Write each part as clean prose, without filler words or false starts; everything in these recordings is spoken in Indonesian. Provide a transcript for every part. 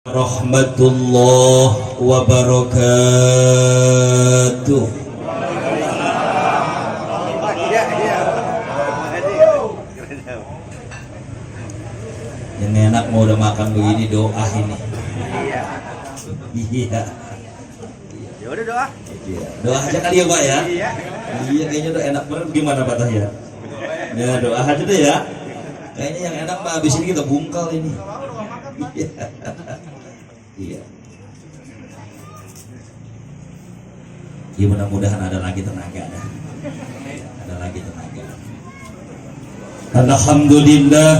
Rahmatullah wabarakatuh. Yang enak mau udah makan begini doa ini. Iya. Ya udah doa. Doa aja kali ya Pak ya. Iya. Iya kayaknya udah enak banget. Gimana Pak Tahya? Ya doa aja deh ya. Kayaknya yang enak Pak, habis ini kita bungkal ini. Iya. Ya mudah-mudahan ada lagi tenaga dah. Ada lagi tenaga. Alhamdulillah.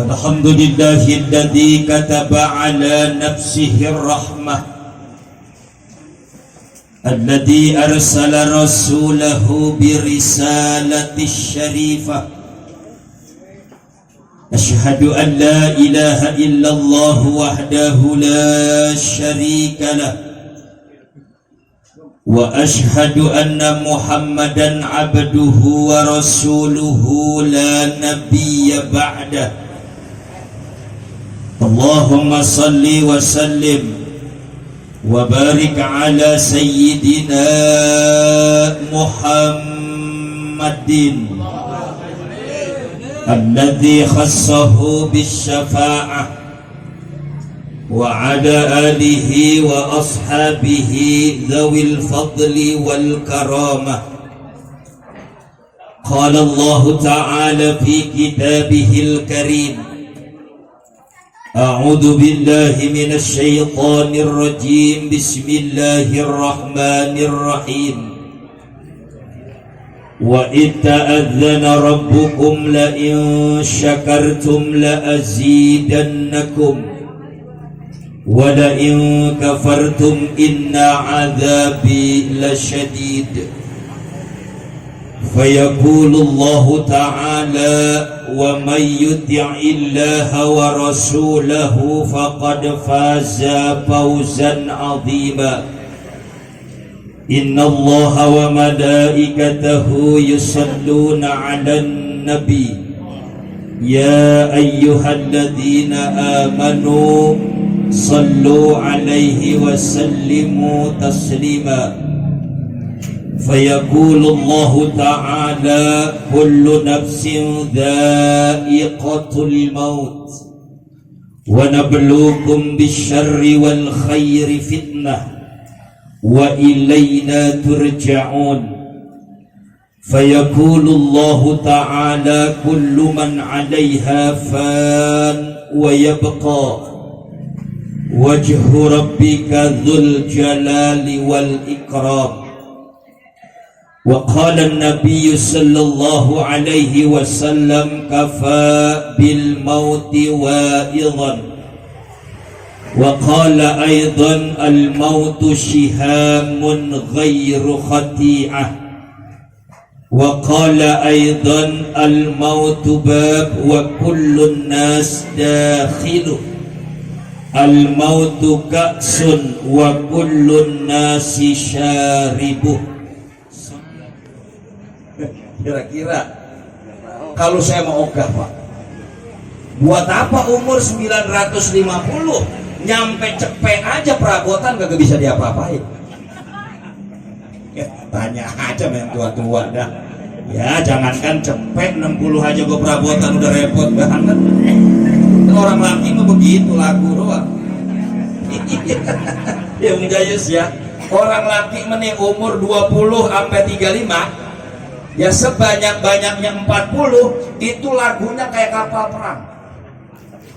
Alhamdulillahilladzi kataba ala nafsihi rahmah. Alladzi arsala rasulahu birisalati syarifah. Asyhadu an la ilaha illallah wahdahu la syarika lah wa asyhadu anna Muhammadan abduhu wa rasuluhu la nabiyya ba'dah. Allahumma salli wa sallim wa barik ala sayyidina Muhammadin alladzi khassahu bisyafa'ah wa ala alihi wa ashabihi dzawil fadli wal karamah. Qala Allah ta'ala fi kitabihil karim, a'udzu billahi minasy syaithanir rajim, bismillahirrahmanirrahim. Wa itta'adzana rabbukum la in syakartum la azidannakum wa la in kafartum inna 'adzabi lasyadid. Fayaqulu Allah ta'ala wa may yuti'illaha wa rasulahu faqad faza fawzan 'azima. Inna Allaha wa malaikatahu yusalluna 'alan nabi ya ayyuhalladzina amanu sallu 'alaihi wa sallimu taslima. Fayaqulu Allah ta'ala kullu nafsin dha'iqatul maut wa nabluukum bisyarri wal khairi fitnah wa ilayna turja'un. Fayaqulu Allah ta'ala kullu man 'alayha fan wa yabqa wajhu rabbika dzul jalali wal ikram. Wa qala an-nabiy sallallahu alaihi wasallam kafa bil mauti wa'idhan. Wa qala aidan al-mautu shihamun ghairu khati'ah. Wa qala aidan al-mautu bab wa kullun nas dakhilu. Al-mautu ka'sun wa kullun nasi syaribuh. Kira-kira kalau saya mau ogah Pak, buat apa umur 950 nyampe cepet aja perabotan gak bisa diapa-apain. Ya, tanya aja yang tua-tua dah. Ya jangankan cepet 60 aja gua perabotan udah repot banget. Orang laki mah begitu lagu doang. Ya menjayus ya. Orang laki menih umur 20 sampai 35 ya sebanyak-banyaknya 40 itu lagunya kayak kapal perang.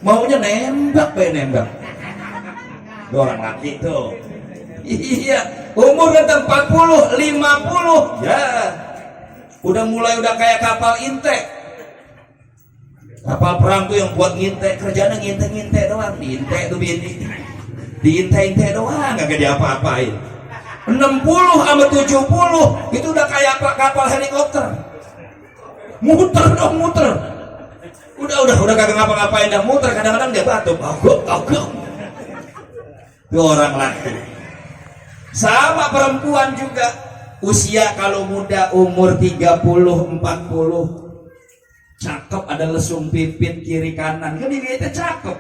Maunya nembak kayak nembak. Orang laki tuh. Iya, umur kata 40, 50 ya udah mulai udah kayak kapal intek. Kapal perang tuh yang buat ngintek, kerjanya ngintek-ngintek doang. Diintek tuh bini. Diintek-intek doang, gak diapa-apain. 60 sama 70 itu udah kayak kapal helikopter. Muter dong, muter. Udah kagak ngapa-ngapain dah, muter. Kadang-kadang dia batuk. Agak. Itu orang laki. Sama perempuan juga. Usia kalau muda umur 30, 40 cakep, ada lesung pipit kiri kanan, kan dilihatnya cakep.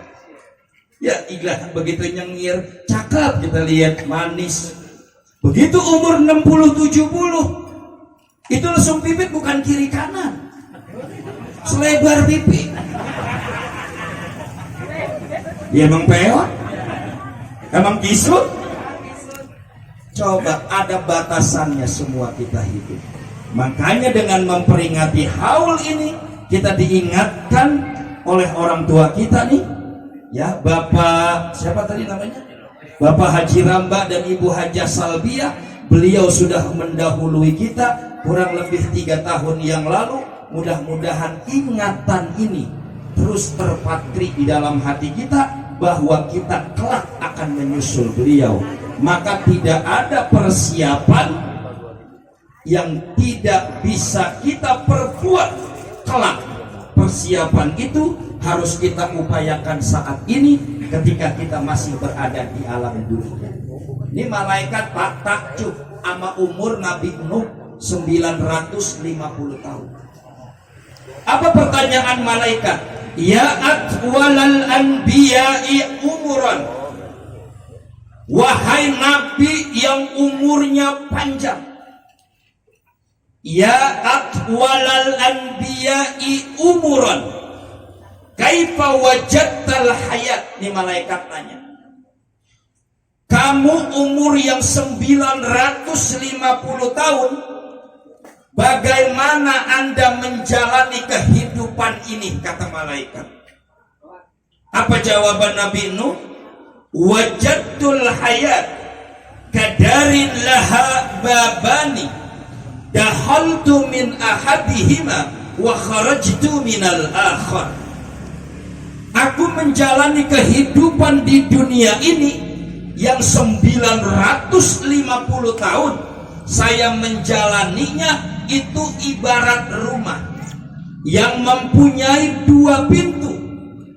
Ya ilah begitu nyengir, cakep kita lihat, manis. Begitu umur 60-70, itu lesung pipit bukan kiri kanan, selebar pipi. Ya emang peot, emang kisut. Coba ada batasannya semua kita hidup. Makanya dengan memperingati haul ini, kita diingatkan oleh orang tua kita nih, ya Bapak siapa tadi namanya? Bapak Haji Ramba dan Ibu Hajah Salbiah. Beliau sudah mendahului kita kurang lebih 3 tahun yang lalu. Mudah-mudahan ingatan ini terus terpatri di dalam hati kita bahwa kita kelak akan menyusul beliau. Maka tidak ada persiapan yang tidak bisa kita perbuat kelak. Persiapan itu harus kita upayakan saat ini ketika kita masih berada di alam dunia. Ini malaikat Pak takjub sama umur Nabi Nuh 950 tahun. Apa pertanyaan malaikat? Ya atwalal anbiya'i umuran, wahai nabi yang umurnya panjang. Ya atwalal anbiya'i umuran, kaifa wajadtal hayat. Ini malaikat tanya, kamu umur yang 950 tahun, bagaimana Anda menjalani kehidupan ini? Kata malaikat. Apa jawaban Nabi Nuh? Wajadtul hayat kadarin laha babani, dahaltu min ahadihima wa kharajtu minal akhar. Aku menjalani kehidupan di dunia ini yang 950 tahun. Saya menjalaninya itu ibarat rumah yang mempunyai 2 pintu.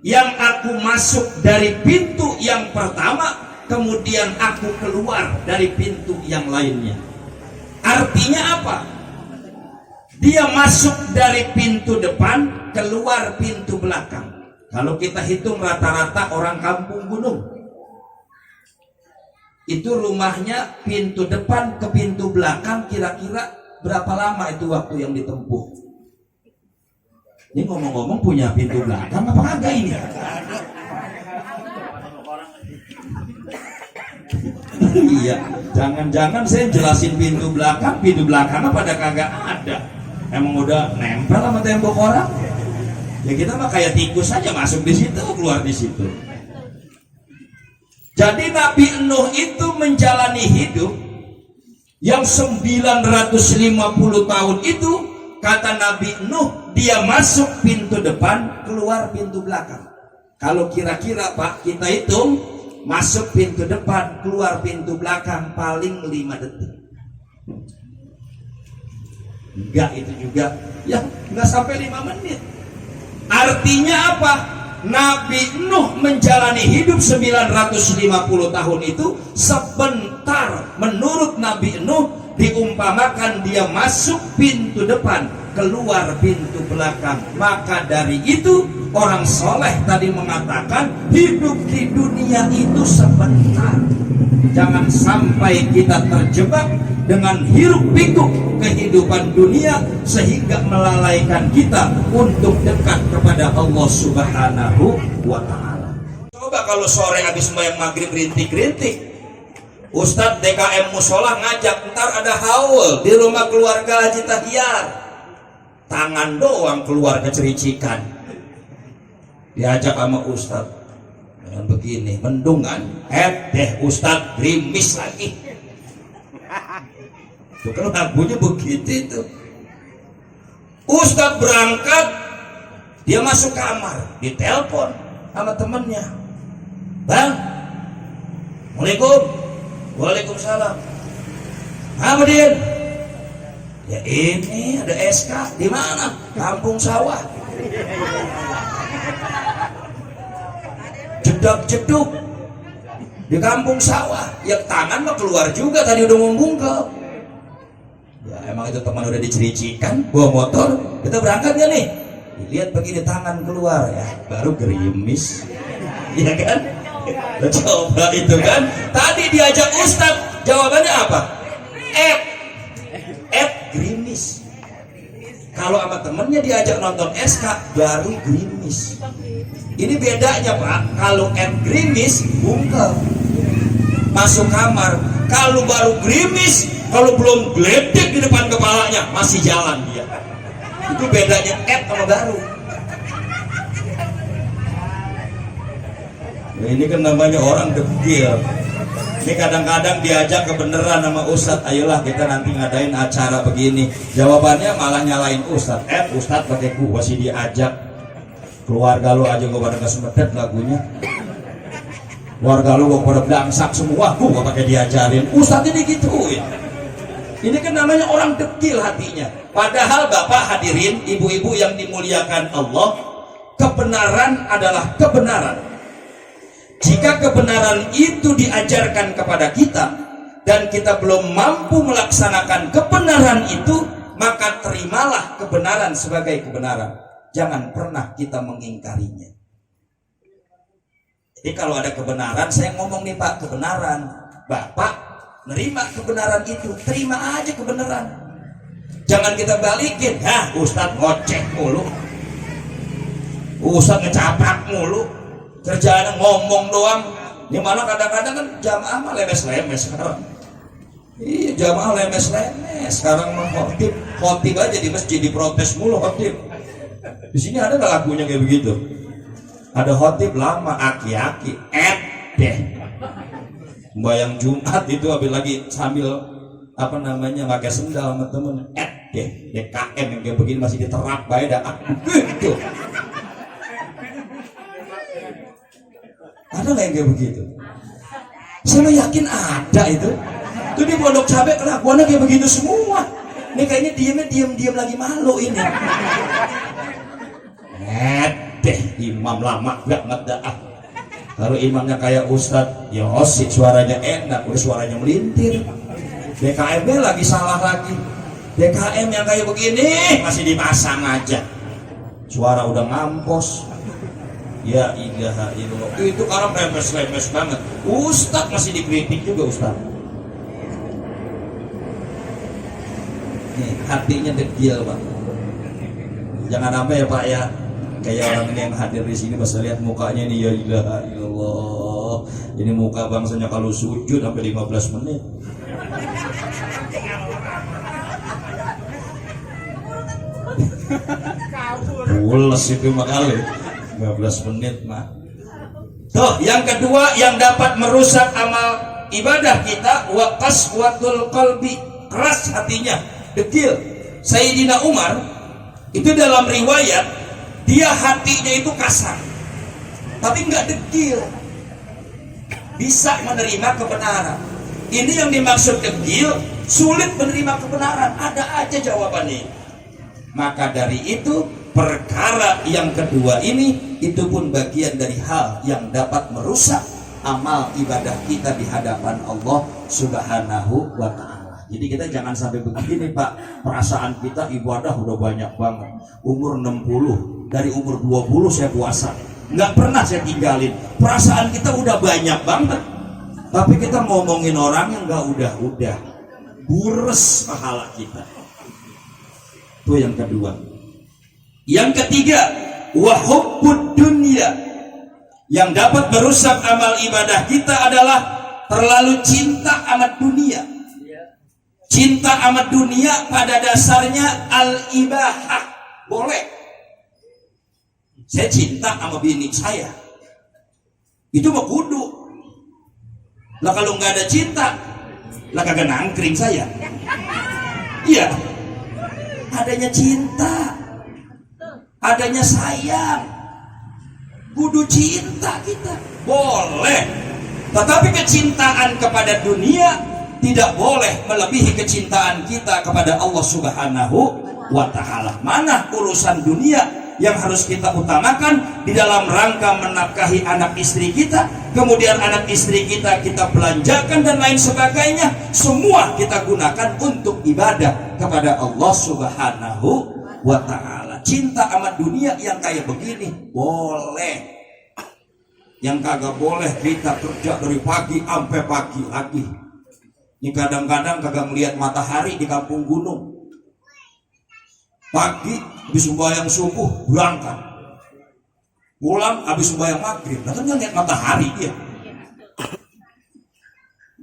Yang aku masuk dari pintu yang pertama, kemudian aku keluar dari pintu yang lainnya. Artinya apa? Dia masuk dari pintu depan, keluar pintu belakang. Kalau kita hitung rata-rata orang kampung gunung, itu rumahnya pintu depan ke pintu belakang kira-kira berapa lama itu waktu yang ditempuh? Ini ngomong-ngomong punya pintu belakang apa kagak ini? Iya, jangan-jangan saya jelasin pintu belakangnya pada kagak ada. Emang udah nempel sama tembok orang? Ya kita mah kayak tikus aja, masuk di situ, keluar di situ. Jadi Nabi Nuh itu menjalani hidup yang 950 tahun itu, kata Nabi Nuh, dia masuk pintu depan, keluar pintu belakang. Kalau kira-kira Pak, kita hitung, masuk pintu depan, keluar pintu belakang paling 5 detik. Enggak, itu juga ya enggak sampai 5 menit. Artinya apa? Nabi Nuh menjalani hidup 950 tahun itu sebentar. Menurut Nabi Nuh diumpamakan dia masuk pintu depan, keluar pintu belakang. Maka dari itu orang soleh tadi mengatakan hidup di dunia itu sebentar. Jangan sampai kita terjebak dengan hiruk pikuk kehidupan dunia sehingga melalaikan kita untuk dekat kepada Allah Subhanahu wa ta'ala. Coba kalau sore habis sembahyang maghrib rintik-rintik, Ustadz DKM Musola ngajak, ntar ada haul di rumah keluarga Haji Tahyar, tangan doang keluar kecericikan, diajak sama Ustadz dengan begini, mendung kan? Deh Ustadz gerimis lagi. Itu kan lagunya begitu itu. Ustadz berangkat, dia masuk kamar, ditelepon sama temennya, Bang, Assalamualaikum. Waalaikumsalam. Hamdin. Ya ini ada SK di mana? Kampung Sawah. Jedak-jeduk di Kampung Sawah. Ya tangan mah keluar juga tadi udah membungkuk. Ya emang itu teman udah dicericikan, bawa motor, kita berangkat ya nih. Lihat begini tangan keluar ya, baru gerimis. Iya kan? Coba itu kan. Tadi diajak Ustadz, jawabannya apa? Grimis. Kalau sama temennya diajak nonton SK, baru grimis. Ini bedanya Pak. Kalau grimis, bungkel, masuk kamar. Kalau baru grimis, kalau belum gledek di depan kepalanya, masih jalan dia. Itu bedanya sama baru. Nah, ini kan namanya orang degil. Ini kadang-kadang diajak kebenaran sama Ustadz, ayolah kita nanti ngadain acara begini. Jawabannya malah nyalain Ustadz. Ustadz pakai gua sih diajak. Keluarga lu aja gua pada kesemedet lagunya. Keluarga lu gua pada dangsak semua, gua pakai diajarin. Ustadz ini gituin. Ini kan namanya orang dekil hatinya. Padahal Bapak hadirin, ibu-ibu yang dimuliakan Allah, kebenaran adalah kebenaran. Jika kebenaran itu diajarkan kepada kita dan kita belum mampu melaksanakan kebenaran itu, maka terimalah kebenaran sebagai kebenaran. Jangan pernah kita mengingkarinya. Jadi kalau ada kebenaran, saya ngomong nih Pak, kebenaran. Bapak nerima kebenaran itu, terima aja kebenaran. Jangan kita balikin, Ustadz ngoceh mulu, Ustadz ngecaprak mulu, kerjaannya ngomong doang. Dimana kadang-kadang kan jamaah mah lemes-lemes sekarang. Iya, jamaah lemes-lemes sekarang mah khotib aja di masjid diprotes mulu khotib. Di sini ada nggak lagunya kayak begitu? Ada khotib lama aki-aki deh. Bayang Jumat itu habis lagi sambil pakai sendal sama temen deh DKM yang kayak begini masih diterap bae dah gitu. Ada nggak yang kayak begitu? Saya yakin ada itu. Itu di Pondok Cabe kelakuannya kayak begitu semua. Ini kayaknya diam lagi malu ini. Deh imam lama banget dah. Kalau imamnya kayak Ustadz, ya osik suaranya enak, udah suaranya melintir. DKM lagi salah lagi. DKM yang kayak begini masih dipasang aja. Suara udah ngampos. Ya ilaha illallah. Itu orang lemes-lemes banget. Ustadz masih dikritik juga Ustadz. Nih hatinya dekil Pak. Jangan sampai ya Pak ya, kayak orang ini yang hadir di sini pas lihat mukanya ini, ya ilaha illallah. Ini muka bangsanya kalau sujud sampai 15 menit. Pules itu makali 15 menit mah. Tuh, yang kedua yang dapat merusak amal ibadah kita, wa qaswatul qalbi, keras hatinya, dekil. Sayyidina Umar itu dalam riwayat dia hatinya itu kasar, tapi nggak dekil, bisa menerima kebenaran. Ini yang dimaksud dekil, sulit menerima kebenaran. Ada aja jawabannya. Maka dari itu perkara yang kedua ini itu pun bagian dari hal yang dapat merusak amal ibadah kita di hadapan Allah Subhanahu wa ta'ala. Jadi kita jangan sampai begini Pak, perasaan kita ibadah udah banyak banget. Umur 60, dari umur 20 saya puasa, nggak pernah saya tinggalin. Perasaan kita udah banyak banget, tapi kita ngomongin orang yang nggak udah bures pahala kita. Itu yang kedua. Yang ketiga, wahubbud dunya. Yang dapat merusak amal ibadah kita adalah terlalu cinta amat dunia. Cinta amat dunia pada dasarnya al-ibahah, boleh. Saya cinta sama bini saya, itu mah kudu. Lah kalau nggak ada cinta, lah kagak nangkring saya. Iya. Adanya cinta, adanya sayang, kudu cinta kita, boleh. Tetapi kecintaan kepada dunia tidak boleh melebihi kecintaan kita kepada Allah Subhanahu wa ta'ala. Mana urusan dunia yang harus kita utamakan di dalam rangka menafkahi anak istri kita, kemudian anak istri kita belanjakan dan lain sebagainya, semua kita gunakan untuk ibadah kepada Allah Subhanahu wa ta'ala. Cinta amat dunia yang kayak begini boleh. Yang kagak boleh kita kerja dari pagi sampai pagi lagi. Ini kadang-kadang kagak melihat matahari di kampung gunung. Pagi habis sembahyang subuh berangkat, pulang habis sembahyang maghrib, nah kan nggak lihat matahari dia.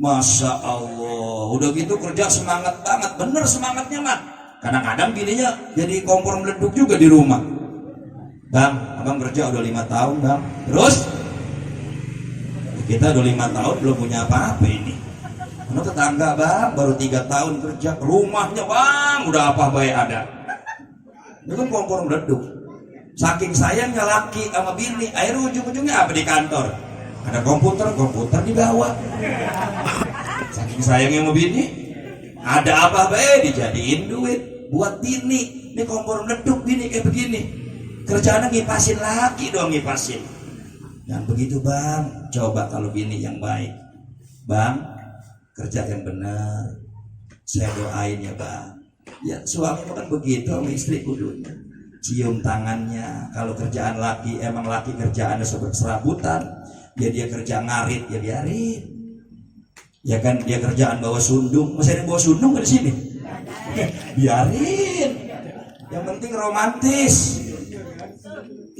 Masya Allah, udah gitu kerja semangat banget, bener semangatnya mah. Kadang-kadang bininya jadi kompor meleduk juga di rumah. Bang, abang kerja udah 5 tahun bang. Terus kita udah 5 tahun belum punya apa-apa ini. Mana tetangga bang baru 3 tahun kerja, rumahnya bang udah apa baik ada. Itu kan kompor meleduk. Saking sayangnya laki sama bini, akhirnya ujung-ujungnya apa di kantor? Ada komputer dibawa. Saking sayangnya sama bini, ada apa baik dijadiin duit buat bini. Ini kompor meleduk bini kayak begini. Kerjaannya ngipasin laki dong, ngipasin. Yang begitu bang, coba kalau bini yang baik. Bang, kerja yang benar. Saya doain ya bang. Ya suami kan begitu sama istri kudunya. Cium tangannya. Kalau kerjaan laki, emang laki kerjaannya serabutan, ya dia kerja ngarit, ya biarin. Ya kan dia kerjaan bawa sundung, masih ada bawa sundung di sini. Biarin. Yang penting romantis.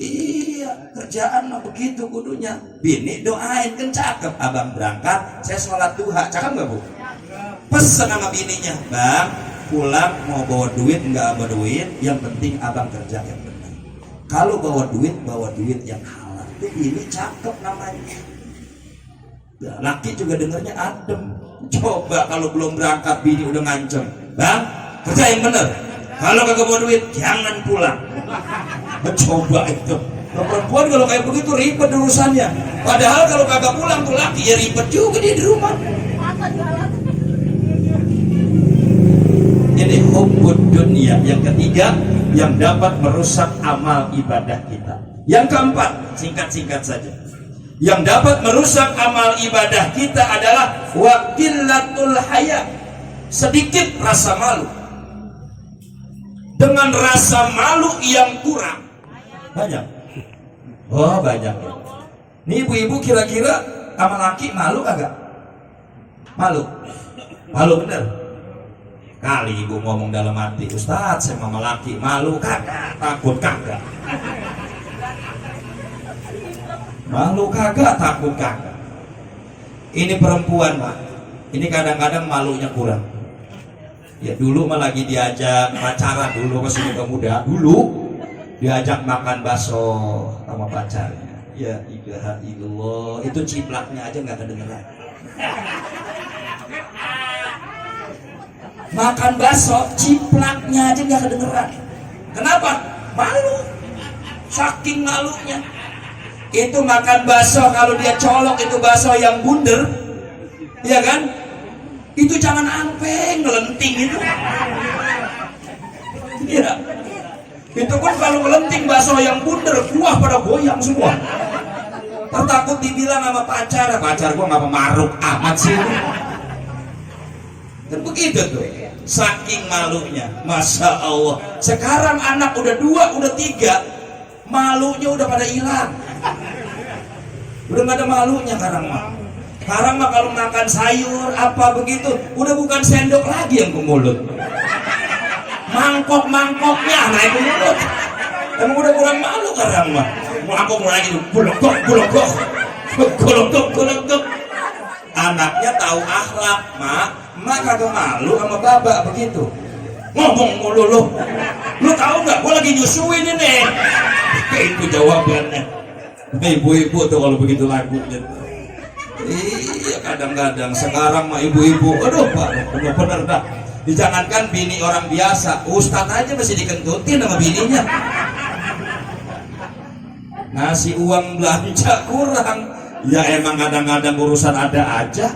Iya, kerjaan mah begitu kudunya. Bini doain kan cakep. Abang berangkat, saya sholat duha. Cakep nggak bu? Pesen sama bininya, bang pulang mau bawa duit nggak bawa duit, yang penting abang kerja yang benar. Kalau bawa duit yang halal. Itu ini cakep namanya. Ya, laki juga dengernya adem. Coba kalau belum berangkat bini udah ngancem, bang kerja yang benar. Kalau kagak bawa duit jangan pulang. Coba itu. Nah, perempuan kalau kayak begitu ribet urusannya. Padahal kalau kagak pulang tuh laki ya ribet juga dia di rumah. Ini hubbud dunia. Yang ketiga, yang dapat merusak amal ibadah kita. Yang keempat, singkat-singkat saja, yang dapat merusak amal ibadah kita adalah waqillatul haya, sedikit rasa malu. Dengan rasa malu yang kurang banyak. Oh banyak. Nih ibu-ibu kira-kira sama laki malu kagak? Malu bener. Kali ibu ngomong dalam hati, Ustadz saya sama laki malu kagak, takut kagak. Malu kagak, takut kagak. Ini perempuan pak, ini kadang-kadang malunya kurang. Ya dulu mah lagi diajak pacaran dulu masih muda dulu diajak makan bakso sama pacarnya. Ya ilaha illallah, itu ciplaknya aja nggak kedengeran. Makan bakso, ciplaknya aja nggak kedengeran. Kenapa? Malu. Saking malunya. Itu makan bakso kalau dia colok itu bakso yang bundar, ya kan? Itu jangan ampeng, ngelenting itu. Iya. Itu pun kalau ngelenting bakso yang bundar, kuah pada goyang semua. Tertakut dibilang sama pacar gua nggak pemaruk amat sih. Dan begitu tuh, saking malunya, masya Allah. Sekarang anak udah 2, udah 3, malunya udah pada hilang. Udah gak ada malunya sekarang mah. Sekarang mah kalau makan sayur apa begitu, udah bukan sendok lagi yang ke mulut. Mangkok-mangkoknya naik ke mulut. Emang udah kurang malu sekarang mah. Mangkok lagi tuh, golok-golok. Anaknya tahu akhlak, mak kagak malu sama babak begitu. Ngomong mulu lu. Lu tahu nggak? Gua lagi nyusuin ini. Itu jawabannya. Ibu-ibu tuh kalau begitu lagunya. Iya kadang-kadang sekarang mah ibu-ibu, aduh pak, bener-bener dah. Jangankan bini orang biasa, ustadz aja masih dikentutin sama bininya. Ngasih uang belanja kurang. Ya emang kadang-kadang urusan ada aja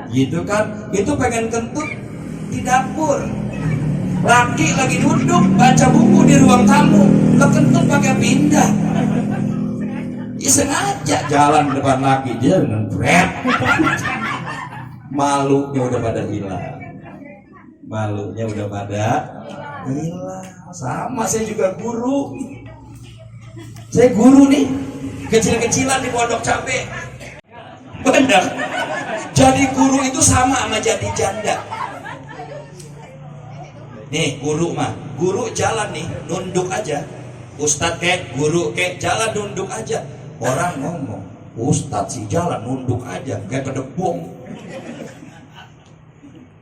gitu kan. Itu pengen kentut di dapur, laki lagi duduk baca buku di ruang tamu, kentut pakai pindah. Ya sengaja jalan depan laki dia ngebret. Malunya udah pada hilang. Malunya udah pada hilang. Sama saya juga guru. Saya guru nih. kecil-kecilan di pondok cabe banyak. Jadi guru itu sama sama jadi janda. Nih guru mah, guru jalan nih nunduk aja. Ustadz kek, guru kek jalan nunduk aja. Orang ngomong, Ustadz sih jalan nunduk aja kayak kedebong.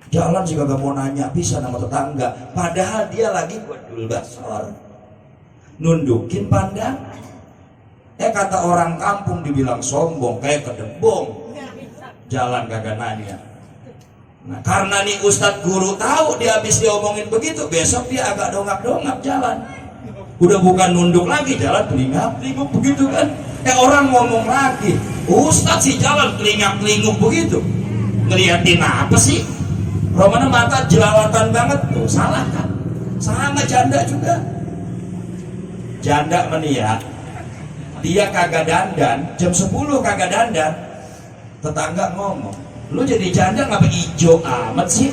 Jalan sih kagak mau nanya bisa sama tetangga, padahal dia lagi wadul basar nundukin pandang. Kata orang kampung dibilang sombong kayak kedebong, jalan kagak nanya. Nah karena nih Ustadz guru tahu dia habis diomongin begitu, besok dia agak dongak-dongak jalan, udah bukan nunduk lagi, jalan telingap-telinguk begitu kan. Orang ngomong lagi, Ustadz sih jalan telingap-telinguk begitu, ngeliatin apa sih? Romana mata jelalatan banget tuh, salah kan? Sama janda juga. Janda meniak, dia kagak dandan, jam 10 kagak dandan. Tetangga ngomong, lu jadi janda ngapa ijo amat sih?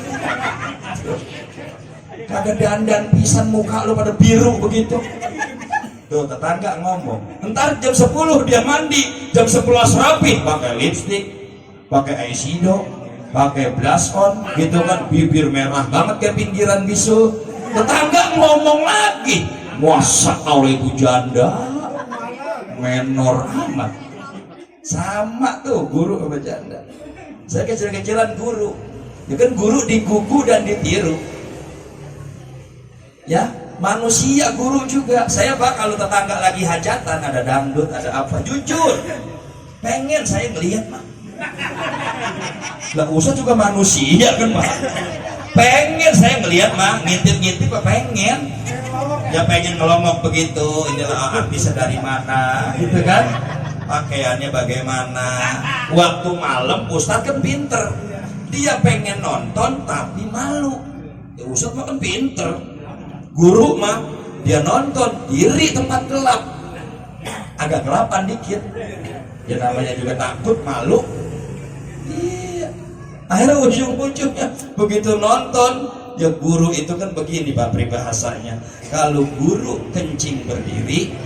Kagak dandan pisan, muka lu pada biru begitu. Tuh tetangga ngomong, ntar jam 10 dia mandi, jam 11 rapi, pakai lipstick, pakai eyeshadow, pakai blush on gitu kan, bibir merah banget kayak pinggiran bisu. Tetangga ngomong lagi, masa kau itu janda menor amat. Sama tuh guru sama janda. Saya kecil-kecilan guru, ya kan guru digugu dan ditiru ya, manusia guru juga. Saya kalau tetangga lagi hajatan, ada dangdut, ada apa, jujur pengen saya ngelihat mah. Lah usah juga manusia kan mah, pengen saya ngelihat mah, ngintip-ngintip apa pengen ya, pengen ngelongok begitu, inilah artisnya dari mana gitu kan, pakaiannya bagaimana. Waktu malam Ustadz kan pinter, dia pengen nonton tapi malu. Ya Ustadz mah kan pinter, guru mah dia nonton diri tempat gelap, agak gelapan dikit ya, namanya juga takut malu. Iya, akhirnya ujung-ujungnya begitu nonton ya, guru itu kan begini Pak peribahasanya, kalau guru kencing berdiri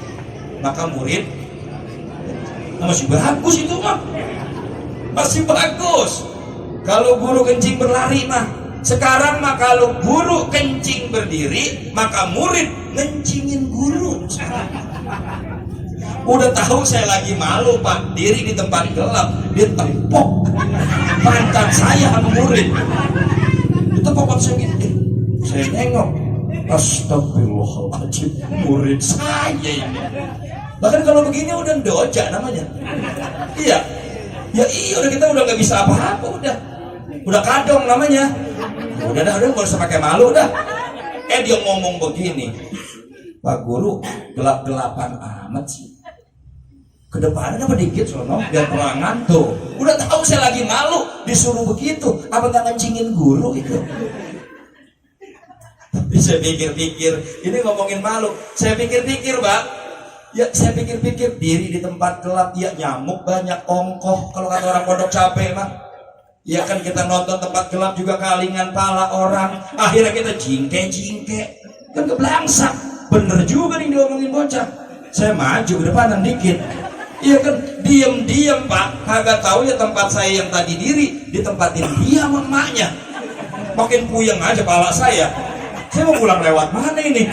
maka murid masih bagus, itu mah masih bagus. Kalau guru kencing berlari mah, sekarang mah kalau guru kencing berdiri maka murid ngencingin guru. Udah tahu saya lagi malu Pak, diri di tempat gelap, dia tepok pantat saya sama murid, ditepok saya gitu. Saya nengok, astagfirullahaladzim, murid saya ini. Bahkan kalau begini udah doja namanya. Iya, ya iya, udah kita udah nggak bisa apa-apa, udah kadong namanya. Udah nggak usah pakai malu dah. Dia ngomong begini, Pak Guru gelap-gelapan amat sih, kedepannya apa dikit sono biar perangan tuh. Udah tahu saya lagi malu disuruh begitu, apa nggak kencingin guru itu. Tapi saya pikir-pikir, ini ngomongin malu, saya pikir-pikir Pak, ya saya pikir-pikir diri di tempat gelap, ya nyamuk banyak, ongkoh kalau kata orang pondok capek mah. Ya kan kita nonton tempat gelap juga kalingan pala orang, akhirnya kita jingke-jingke kan, keblangsak. Bener juga nih diomongin bocah. Saya maju ke depanan dikit, iya kan, diem Pak, kagak tahu ya tempat saya yang tadi diri ditempatin dia sama emaknya. Makin puyeng aja pala saya mau pulang lewat mana ini.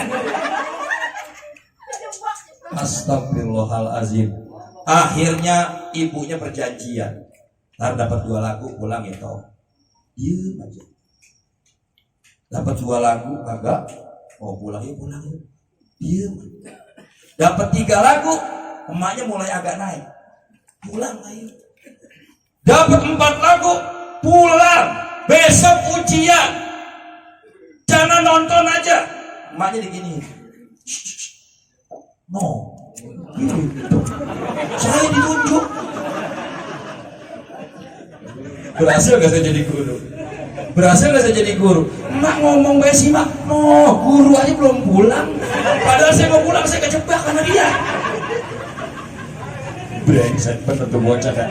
Astagfirullahalazim. Akhirnya ibunya perjanjian, ntar dapat 2 lagu pulang ya toh, diem aja. Dapat 2 lagu kagak mau pulang ya pulang ya, diem. Dapat 3 lagu, emaknya mulai agak naik, pulang ayo. Dapat 4 lagu, pulang, besok ujian, jangan nonton aja. Emaknya digini, no gitu. Saya ditunjuk. Berhasil gak saya jadi guru? Berhasil gak saya jadi guru? Emak ngomong besi mak, no guru aja belum pulang, padahal saya mau pulang, saya kejebak karena dia. Brengsek bener tuh bocah kan.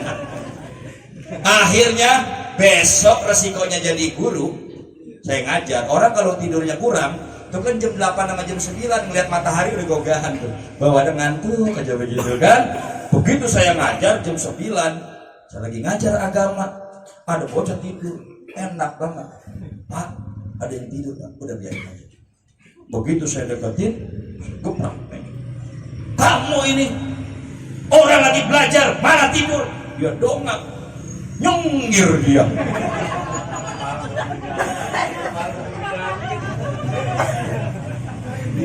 Akhirnya besok resikonya jadi guru, saya ngajar. Orang kalau tidurnya kurang itu kan jam 8 sama jam 9 ngeliat matahari udah gogahan tuh, bahwa ada ngantuk aja begitu kan. begitu saya ngajar jam 9, saya lagi ngajar agama, ada bocah tidur, enak banget. Pak, ada yang tidur, Pak. Udah biarin aja. Begitu saya deketin, geprak. Kamu ini orang lagi belajar, malah tidur. Dia dongak, nyengir dia.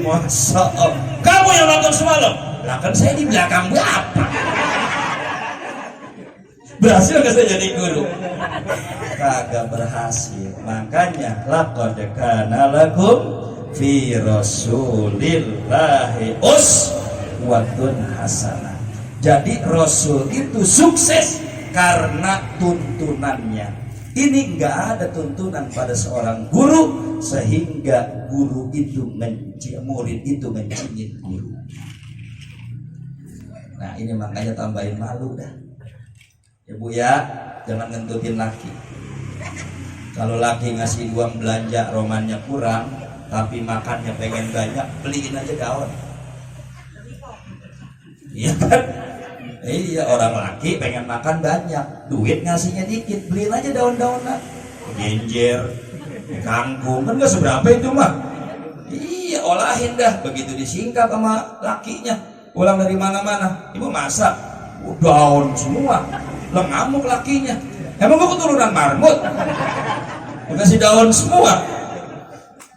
Masa kamu yang nonton semalam? Lah kan saya di belakang bapak. Berhasil nggak saya jadi guru? Kagak berhasil. Makanya laqad kana lakum fi rasulillahi uswatun hasanah. Jadi Rasul itu sukses karena tuntunannya. Ini nggak ada tuntunan pada seorang guru sehingga guru itu murid itu mencingit guru. Nah ini makanya tambahin malu dah. Ya Bu ya, jangan ngentutin laki. Kalau laki ngasih uang belanja romannya kurang, tapi makannya pengen banyak, beliin aja daun. Iya kan? Iya, orang laki pengen makan banyak, duit ngasihnya dikit, beliin aja daun-daunan, genjer, kangkung, kan nggak seberapa itu mah. Iya, olahin dah, begitu disingkap sama lakinya, pulang dari mana-mana, ibu masak, daun semua, lah ngamuk lakinya. Emang gua keturunan marmut, dikasih daun semua.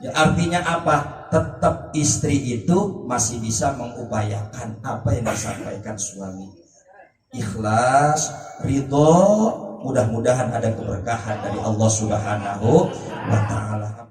Ya, artinya apa? Tetap istri itu masih bisa mengupayakan apa yang disampaikan suami. Ikhlas, ridho, mudah-mudahan ada keberkahan dari Allah Subhanahu wa ta'ala.